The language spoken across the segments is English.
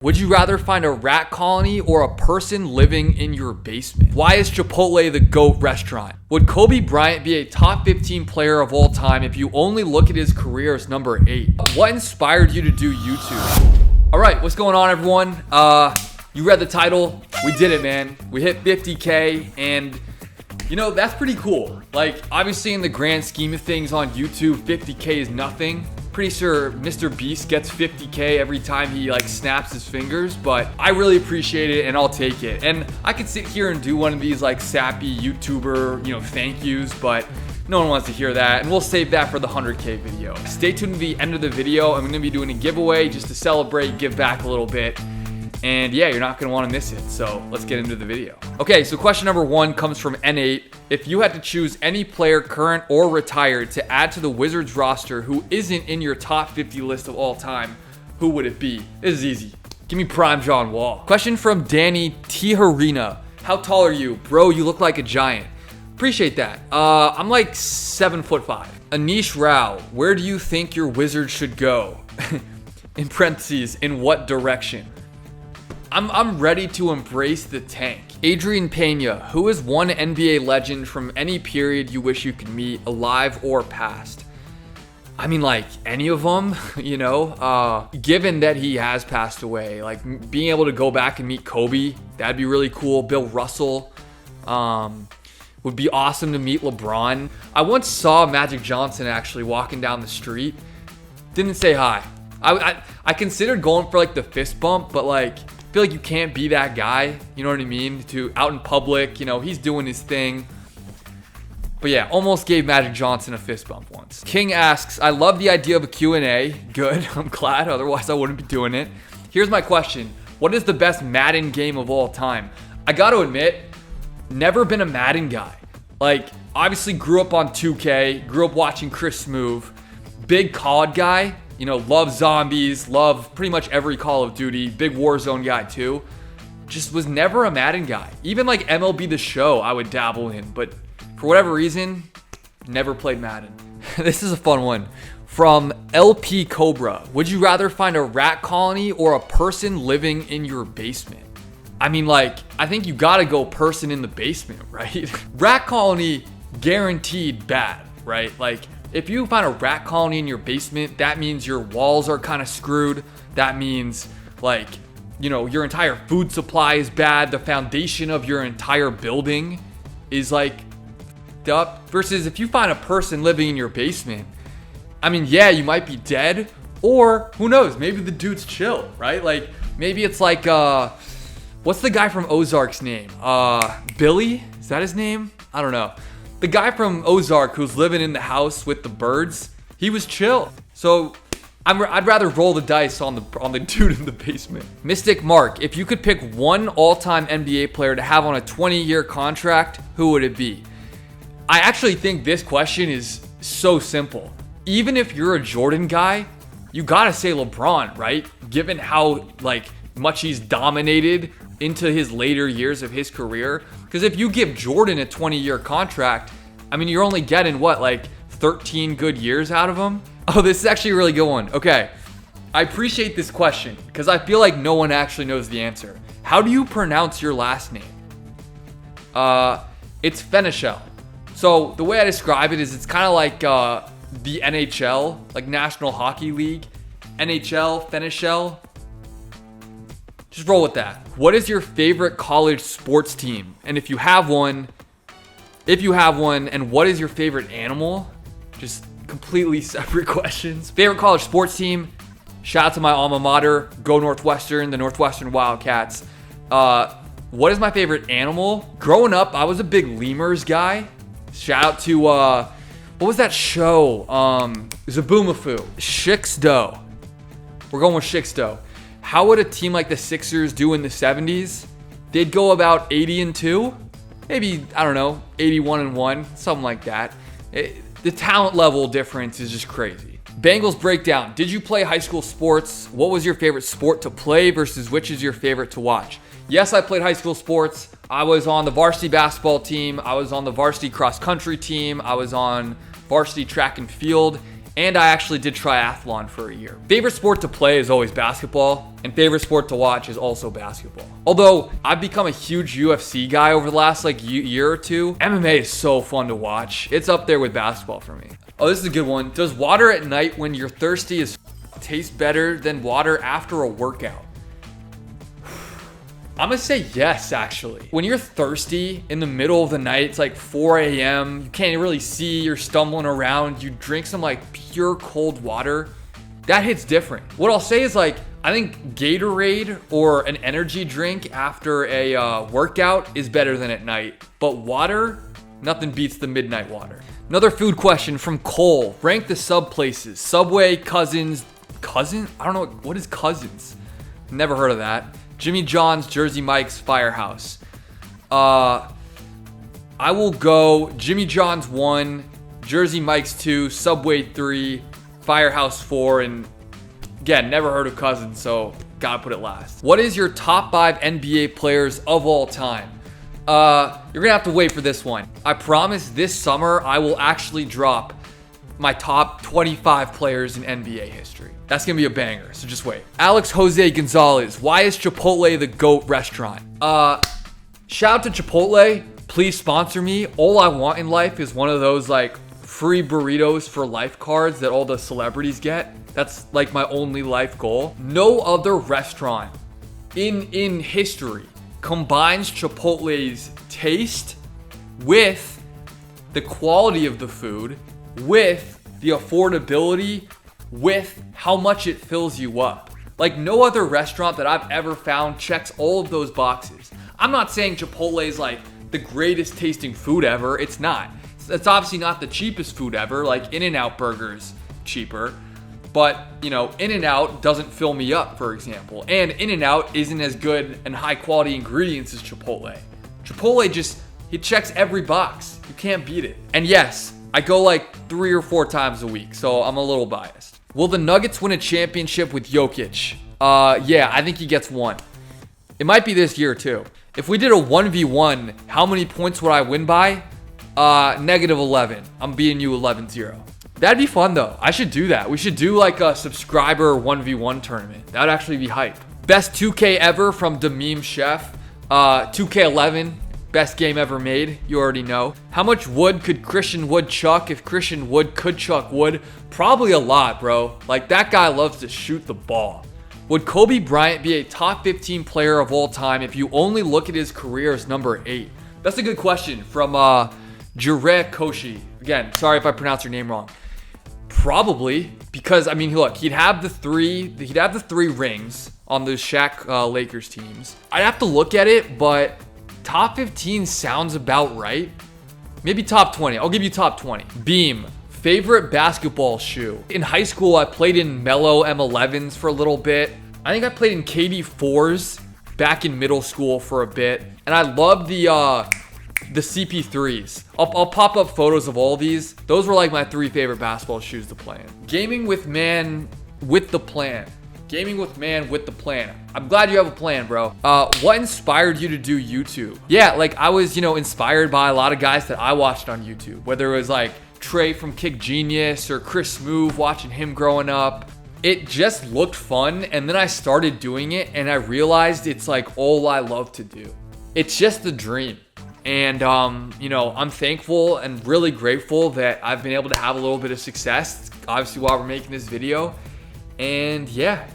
Would you rather find a rat colony or a person living in your basement? Why is Chipotle the GOAT restaurant? Would Kobe Bryant be a top 15 player of all time if you only look at his career as number 8? What inspired you to do YouTube? All right, what's going on, everyone? You read the title. We did it, man. We hit 50K, and you know, that's pretty cool. Like, obviously in the grand scheme of things on YouTube, 50K is nothing. Pretty sure Mr. Beast gets 50K every time he like snaps his fingers, but I really appreciate it and I'll take it. And I could sit here and do one of these like sappy YouTuber, thank yous, but no one wants to hear that, and we'll save that for the 100K video. Stay tuned to the end of the video. I'm gonna be doing a giveaway just to celebrate, give back a little bit. And yeah, you're not gonna wanna miss it, so let's get into the video. Okay, so question number 1 comes from N8. If you had to choose any player, current or retired, to add to the Wizards roster who isn't in your top 50 list of all time, who would it be? This is easy. Give me prime John Wall. Question from Danny Tijerina. How tall are you? Bro, you look like a giant. Appreciate that. I'm like 7'5". Anish Rao, where do you think your Wizards should go? In parentheses, in what direction? I'm ready to embrace the tank. Adrian Pena, who is one NBA legend from any period you wish you could meet, alive or past? I mean, like, any of them, given that he has passed away, like being able to go back and meet Kobe, that'd be really cool. Bill Russell, would be awesome to meet LeBron. I once saw Magic Johnson actually walking down the street. Didn't say hi. I considered going for like the fist bump, but like, I feel like you can't be that guy, you know what I mean? To out in public, he's doing his thing. But yeah, almost gave Magic Johnson a fist bump once. King asks, I love the idea of a Q&A. Good, I'm glad, otherwise I wouldn't be doing it. Here's my question. What is the best Madden game of all time? I gotta admit, never been a Madden guy. Like, obviously grew up on 2K, grew up watching Chris Smoove. Big COD guy. Love zombies, love pretty much every Call of Duty, big Warzone guy too. Just was never a Madden guy. Even like MLB The Show, I would dabble in, but for whatever reason, never played Madden. This is a fun one. From LP Cobra, would you rather find a rat colony or a person living in your basement? I mean, like, I think you gotta go person in the basement, right? Rat colony, guaranteed bad, right? Like, if you find a rat colony in your basement, that means your walls are kind of screwed. That means, like, your entire food supply is bad. The foundation of your entire building is, like, up. Versus if you find a person living in your basement, I mean, yeah, you might be dead. Or, who knows, maybe the dude's chill, right? Like, maybe it's like, what's the guy from Ozark's name? Billy? Is that his name? I don't know. The guy from Ozark who's living in the house with the birds, he was chill. So I'd rather roll the dice on the dude in the basement. Mystic Mark, if you could pick one all-time NBA player to have on a 20-year contract, who would it be? I actually think this question is so simple. Even if you're a Jordan guy, you gotta say LeBron, right? Given how much he's dominated into his later years of his career. Because if you give Jordan a 20-year contract, I mean, you're only getting 13 good years out of him? Oh, this is actually a really good one. Okay, I appreciate this question because I feel like no one actually knows the answer. How do you pronounce your last name? It's Fenichel. So the way I describe it is it's kind of like the NHL, like National Hockey League. NHL, Fenichel. Just roll with that. What is your favorite college sports team? And if you have one, and what is your favorite animal? Just completely separate questions. Favorite college sports team? Shout out to my alma mater, go Northwestern, the Northwestern Wildcats. What is my favorite animal? Growing up, I was a big lemurs guy. Shout out to, what was that show? Zaboomafoo. Shixdo. We're going with Shixdo. How would a team like the Sixers do in the 70s? They'd go about 80-2, maybe, I don't know, 81-1, something like that. The talent level difference is just crazy. Bengals breakdown. Did you play high school sports? What was your favorite sport to play versus which is your favorite to watch? Yes, I played high school sports. I was on the varsity basketball team. I was on the varsity cross country team. I was on varsity track and field. And I actually did triathlon for a year. Favorite sport to play is always basketball, and favorite sport to watch is also basketball. Although I've become a huge UFC guy over the last year or two, MMA is so fun to watch. It's up there with basketball for me. Oh, this is a good one. Does water at night when you're thirsty taste better than water after a workout? I'm gonna say yes, actually. When you're thirsty in the middle of the night, it's like 4 a.m., you can't really see, you're stumbling around, you drink some like pure cold water, that hits different. What I'll say is I think Gatorade or an energy drink after a workout is better than at night. But water, nothing beats the midnight water. Another food question from Cole. Rank the sub places. Subway, Cousins. I don't know, what is Cousins? Never heard of that. Jimmy John's, Jersey Mike's, Firehouse. I will go Jimmy John's 1, Jersey Mike's 2, Subway 3, Firehouse 4, and again, never heard of Cousins, so gotta put it last. What is your top 5 NBA players of all time? You're gonna have to wait for this one. I promise this summer I will actually drop my top 25 players in NBA history. That's gonna be a banger, so just wait. Alex Jose Gonzalez, why is Chipotle the GOAT restaurant? Shout out to Chipotle, please sponsor me. All I want in life is one of those free burritos for life cards that all the celebrities get. That's like my only life goal. No other restaurant in history combines Chipotle's taste with the quality of the food, with the affordability, with how much it fills you up. Like no other restaurant that I've ever found checks all of those boxes. I'm not saying Chipotle is the greatest tasting food ever. It's not. It's obviously not the cheapest food ever. Like In-N-Out burgers cheaper. But, In-N-Out doesn't fill me up, for example. And In-N-Out isn't as good and high quality ingredients as Chipotle. Chipotle it checks every box. You can't beat it. And yes, I go 3 or 4 times a week, so I'm a little biased. Will the Nuggets win a championship with Jokic? Yeah, I think he gets one. It might be this year too. If we did a 1v1, how many points would I win by? -11. I'm beating you 11-0. That'd be fun though. I should do that. We should do a subscriber 1v1 tournament. That would actually be hype. Best 2K ever from Dememe Chef. 2K11. Best game ever made, you already know. How much wood could Christian Wood chuck if Christian Wood could chuck wood? Probably a lot, bro. That guy loves to shoot the ball. Would Kobe Bryant be a top 15 player of all time if you only look at his career as number 8? That's a good question from Jure Koshi. Again, sorry if I pronounce your name wrong. Probably, because look, he'd have the three rings on those Shaq Lakers teams. I'd have to look at it, but top 15 sounds about right. Maybe top 20. I'll give you top 20. Beam. Favorite basketball shoe. In high school, I played in Mellow M11s for a little bit. I think I played in KD 4s back in middle school for a bit. And I love the CP3s. I'll pop up photos of all these. Those were my 3 favorite basketball shoes to play in. Gaming with man with the plan. Gaming with man with the plan. I'm glad you have a plan, bro. What inspired you to do YouTube? Yeah, I was, inspired by a lot of guys that I watched on YouTube. Whether it was Trey from Kick Genius or Chris Smoove, watching him growing up. It just looked fun, and then I started doing it, and I realized it's all I love to do. It's just the dream. And, I'm thankful and really grateful that I've been able to have a little bit of success, obviously while we're making this video. And yeah,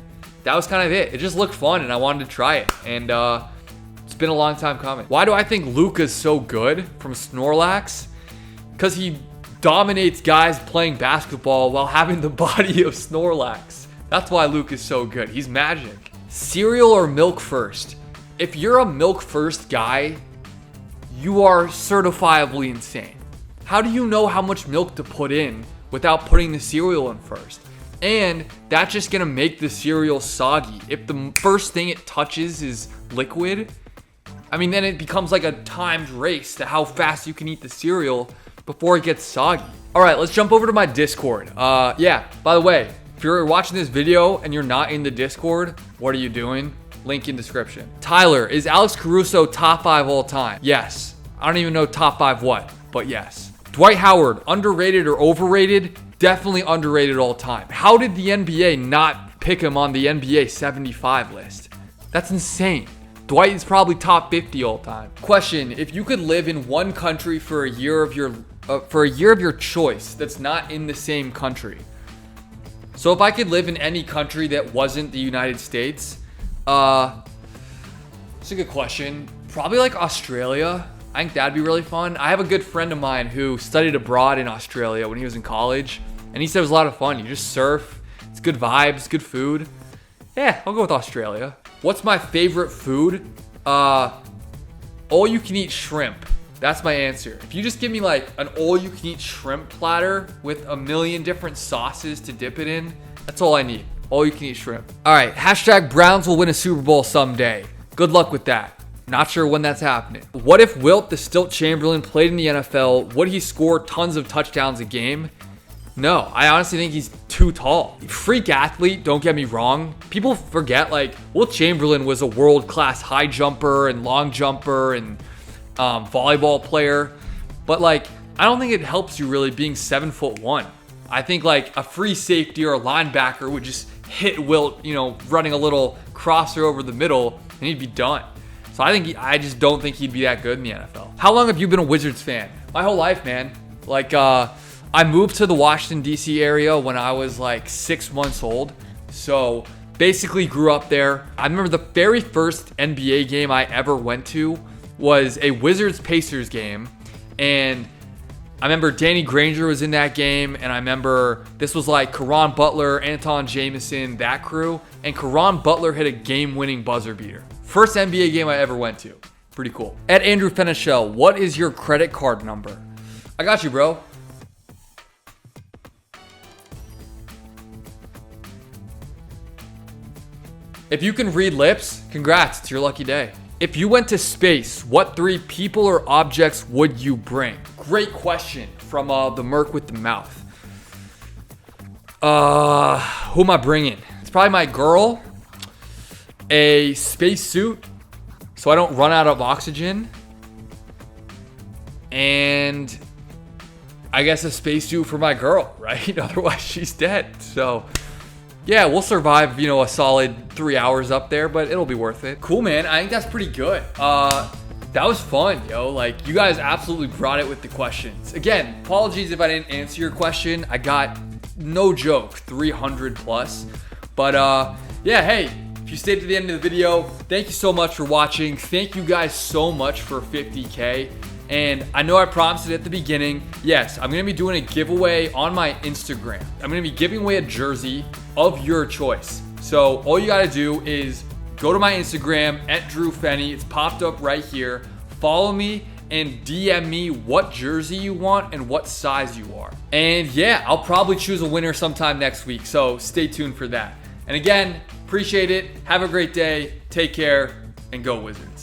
that was kind of it. It just looked fun and I wanted to try it. And it's been a long time coming. Why do I think Luka's so good from Snorlax? Because he dominates guys playing basketball while having the body of Snorlax. That's why Luka's so good. He's magic. Cereal or milk first? If you're a milk first guy, you are certifiably insane. How do you know how much milk to put in without putting the cereal in first? And that's just gonna make the cereal soggy. If the first thing it touches is liquid, then it becomes a timed race to how fast you can eat the cereal before it gets soggy. All right, let's jump over to my Discord. Yeah, by the way, if you're watching this video and you're not in the Discord, what are you doing? Link in description. Tyler, is Alex Caruso top 5 all time? Yes. I don't even know top 5 what, but yes. Dwight Howard, underrated or overrated? Definitely underrated all time. How did the NBA not pick him on the NBA 75 list? That's insane. Dwight is probably top 50 all time. Question: if you could live in one country for a year of your choice that's not in the same country. So if I could live in any country that wasn't the United States, it's a good question. Probably like Australia. I think that'd be really fun. I have a good friend of mine who studied abroad in Australia when he was in college, and he said it was a lot of fun. You just surf, it's good vibes, good food. Yeah, I'll go with Australia. What's my favorite food? All you can eat shrimp. That's my answer. If you just give me like an all you can eat shrimp platter with a million different sauces to dip it in, that's all I need. All you can eat shrimp. All right, hashtag Browns will win a Super Bowl someday. Good luck with that. Not sure when that's happening. What if Wilt the Stilt Chamberlain played in the NFL? Would he score tons of touchdowns a game? No, I honestly think he's too tall. Freak athlete, don't get me wrong. People forget, like, Wilt Chamberlain was a world-class high jumper and long jumper and volleyball player. But, like, I don't think it helps you really being 7'1". I think, like, a free safety or a linebacker would just hit Wilt, running a little crosser over the middle, and he'd be done. So I just don't think he'd be that good in the NFL. How long have you been a Wizards fan? My whole life, man. Like, I moved to the Washington, D.C. area when I was like 6 months old. So basically grew up there. I remember the very first NBA game I ever went to was a Wizards-Pacers game. And I remember Danny Granger was in that game. And I remember this was like Caron Butler, Anton Jameson, that crew. And Caron Butler hit a game-winning buzzer beater. First NBA game I ever went to. Pretty cool. At Andrew Fenichel, what is your credit card number? I got you, bro. If you can read lips, congrats, it's your lucky day. If you went to space, what 3 people or objects would you bring? Great question from the Merc with the mouth. Who am I bringing? It's probably my girl, a space suit so I don't run out of oxygen, and I guess a space suit for my girl, right? Otherwise she's dead. So yeah, we'll survive, a solid 3 hours up there, but it'll be worth it. Cool, man. I think that's pretty good. That was fun, yo. Like, you guys absolutely brought it with the questions. Again, apologies if I didn't answer your question. I got, no joke, 300 plus. But yeah, hey, if you stayed to the end of the video, thank you so much for watching. Thank you guys so much for 50K. And I know I promised it at the beginning. Yes, I'm going to be doing a giveaway on my Instagram. I'm going to be giving away a jersey of your choice. So all you got to do is go to my Instagram at Drew Fenny. It's popped up right here. Follow me and DM me what jersey you want and what size you are. And yeah, I'll probably choose a winner sometime next week. So stay tuned for that. And again, appreciate it. Have a great day. Take care and go Wizards.